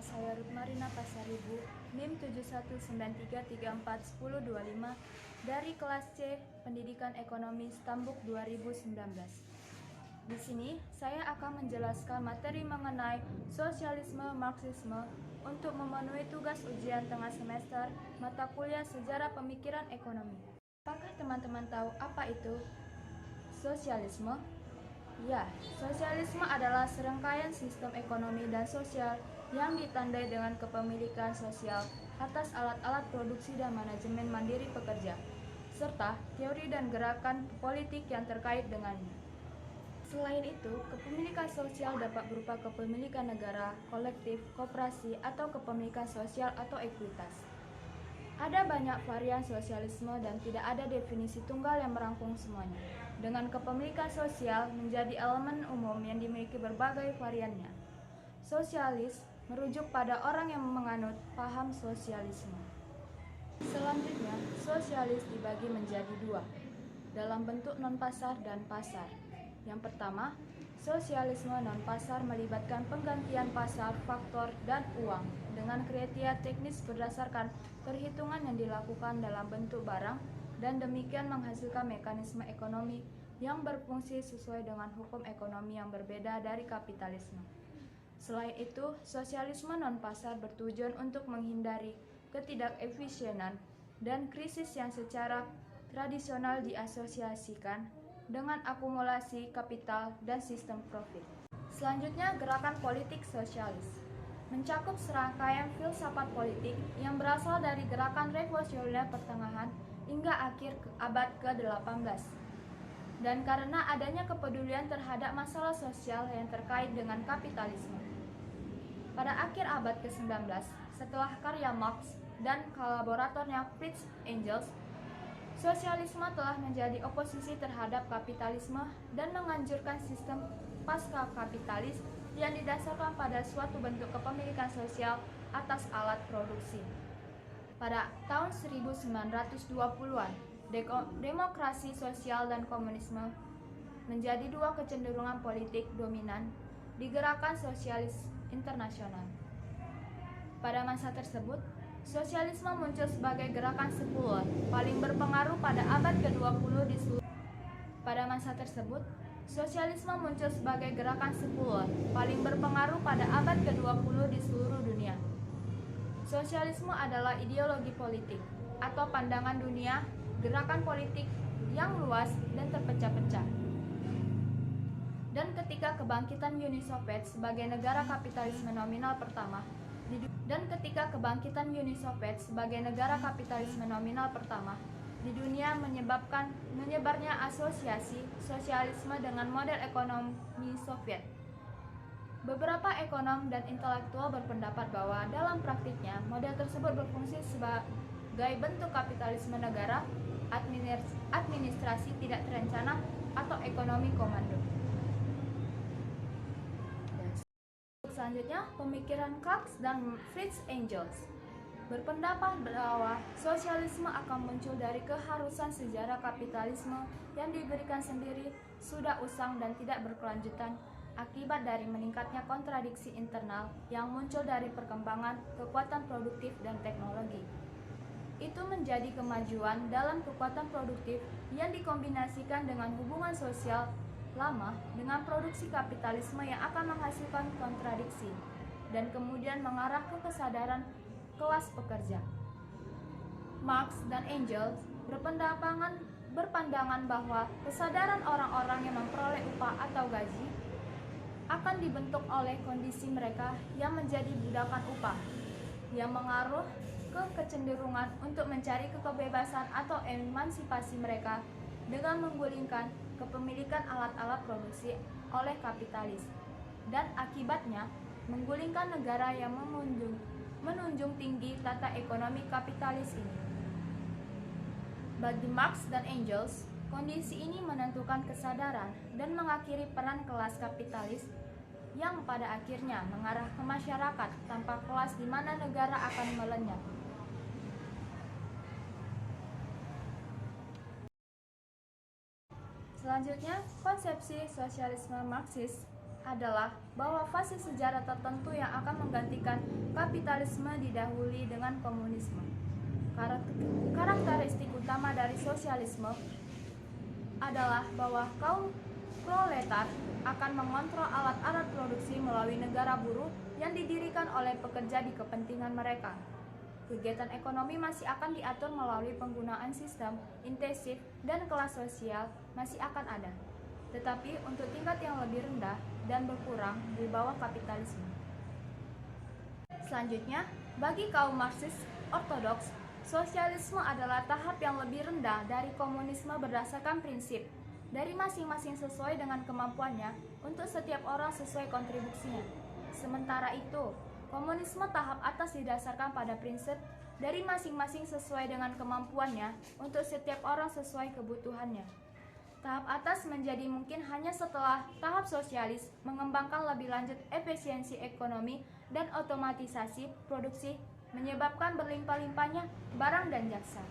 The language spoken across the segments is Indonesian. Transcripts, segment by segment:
saya Ruth Marina Pasaribu, NIM 7193341025 dari kelas C Pendidikan Ekonomi Stambuk 2019. Di sini saya akan menjelaskan materi mengenai sosialisme Marxisme untuk memenuhi tugas ujian tengah semester mata kuliah Sejarah Pemikiran Ekonomi. Apakah teman-teman tahu apa itu sosialisme? Ya, sosialisme adalah serangkaian sistem ekonomi dan sosial yang ditandai dengan kepemilikan sosial atas alat-alat produksi dan manajemen mandiri pekerja, serta teori dan gerakan politik yang terkait dengannya. Selain itu, kepemilikan sosial dapat berupa kepemilikan negara, kolektif, koperasi, atau kepemilikan sosial atau ekuitas. Ada banyak varian sosialisme dan tidak ada definisi tunggal yang merangkum semuanya. Dengan kepemilikan sosial menjadi elemen umum yang dimiliki berbagai variannya. Sosialis merujuk pada orang yang menganut paham sosialisme. Selanjutnya, sosialis dibagi menjadi dua, dalam bentuk non-pasar dan pasar. Yang pertama, sosialisme non-pasar melibatkan penggantian pasar, faktor, dan uang dengan kriteria teknis berdasarkan perhitungan yang dilakukan dalam bentuk barang dan demikian menghasilkan mekanisme ekonomi yang berfungsi sesuai dengan hukum ekonomi yang berbeda dari kapitalisme. Selain itu, sosialisme non-pasar bertujuan untuk menghindari ketidakefisienan dan krisis yang secara tradisional diasosiasikan dengan akumulasi kapital dan sistem profit. Selanjutnya, gerakan politik sosialis mencakup serangkaian filsafat politik yang berasal dari gerakan revolusioner pertengahan hingga akhir abad ke-18. Dan karena adanya kepedulian terhadap masalah sosial yang terkait dengan kapitalisme. Pada akhir abad ke-19, setelah karya Marx dan kolaboratornya Fritz Engels, sosialisme telah menjadi oposisi terhadap kapitalisme dan menganjurkan sistem pasca-kapitalis yang didasarkan pada suatu bentuk kepemilikan sosial atas alat produksi. Pada tahun 1920-an, demokrasi sosial dan komunisme menjadi dua kecenderungan politik dominan di gerakan sosialis internasional. Pada masa tersebut, sosialisme muncul sebagai gerakan sekuler paling berpengaruh pada abad ke-20 di seluruh. Pada masa tersebut, sosialisme muncul sebagai gerakan sekuler paling berpengaruh pada abad ke-20 di seluruh dunia. Sosialisme adalah ideologi politik atau pandangan dunia gerakan politik yang luas dan terpecah-pecah. Dan ketika kebangkitan Uni Soviet sebagai negara kapitalisme nominal pertama di dunia menyebabkan menyebarnya asosiasi sosialisme dengan model ekonomi Soviet. Beberapa ekonom dan intelektual berpendapat bahwa dalam praktiknya model tersebut berfungsi sebagai bentuk kapitalisme negara, administrasi tidak terencana, atau ekonomi komando. Selanjutnya, pemikiran Marx dan Fritz Engels berpendapat bahwa sosialisme akan muncul dari keharusan sejarah kapitalisme yang diberikan sendiri, sudah usang dan tidak berkelanjutan akibat dari meningkatnya kontradiksi internal yang muncul dari perkembangan kekuatan produktif dan teknologi. Itu menjadi kemajuan dalam kekuatan produktif yang dikombinasikan dengan hubungan sosial lama dengan produksi kapitalisme yang akan menghasilkan kontradiksi dan kemudian mengarah ke kesadaran kelas pekerja. Marx dan Engels berpandangan bahwa kesadaran orang-orang yang memperoleh upah atau gaji akan dibentuk oleh kondisi mereka yang menjadi budakan upah, yang mengaruh ke kecenderungan untuk mencari kebebasan atau emansipasi mereka dengan menggulingkan kepemilikan alat-alat produksi oleh kapitalis dan akibatnya menggulingkan negara yang menunjung tinggi tata ekonomi kapitalis ini. Bagi Marx dan Engels, kondisi ini menentukan kesadaran dan mengakhiri peran kelas kapitalis yang pada akhirnya mengarah ke masyarakat tanpa kelas di mana negara akan melenyap. Selanjutnya, konsepsi sosialisme Marxis adalah bahwa fase sejarah tertentu yang akan menggantikan kapitalisme didahului dengan komunisme. Karakteristik utama dari sosialisme adalah bahwa kaum proletar akan mengontrol alat-alat produksi melalui negara buruh yang didirikan oleh pekerja di kepentingan mereka. Kegiatan ekonomi masih akan diatur melalui penggunaan sistem intensif dan kelas sosial masih akan ada, tetapi untuk tingkat yang lebih rendah dan berkurang di bawah kapitalisme. Selanjutnya, bagi kaum Marxis ortodoks, sosialisme adalah tahap yang lebih rendah dari komunisme berdasarkan prinsip dari masing-masing sesuai dengan kemampuannya untuk setiap orang sesuai kontribusinya. Sementara itu, komunisme tahap atas didasarkan pada prinsip dari masing-masing sesuai dengan kemampuannya untuk setiap orang sesuai kebutuhannya. Tahap atas menjadi mungkin hanya setelah tahap sosialis mengembangkan lebih lanjut efisiensi ekonomi dan otomatisasi produksi menyebabkan berlimpah-limpahnya barang dan jasa.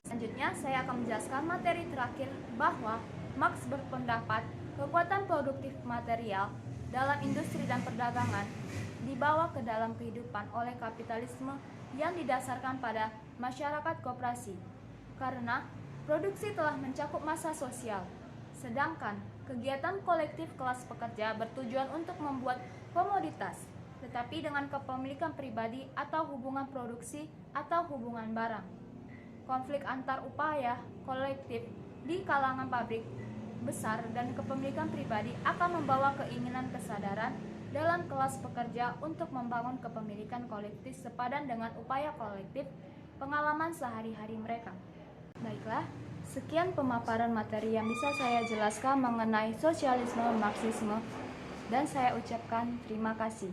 Selanjutnya, saya akan menjelaskan materi terakhir bahwa Marx berpendapat kekuatan produktif material dalam industri dan perdagangan dibawa ke dalam kehidupan oleh kapitalisme yang didasarkan pada masyarakat koperasi, karena produksi telah mencakup massa sosial, sedangkan kegiatan kolektif kelas pekerja bertujuan untuk membuat komoditas, tetapi dengan kepemilikan pribadi atau hubungan produksi atau hubungan barang. Konflik antar upaya kolektif di kalangan pabrik besar dan kepemilikan pribadi akan membawa keinginan kesadaran dalam kelas pekerja untuk membangun kepemilikan kolektif sepadan dengan upaya kolektif pengalaman sehari-hari mereka. Baiklah, sekian pemaparan materi yang bisa saya jelaskan mengenai sosialisme Marxisme, dan saya ucapkan terima kasih.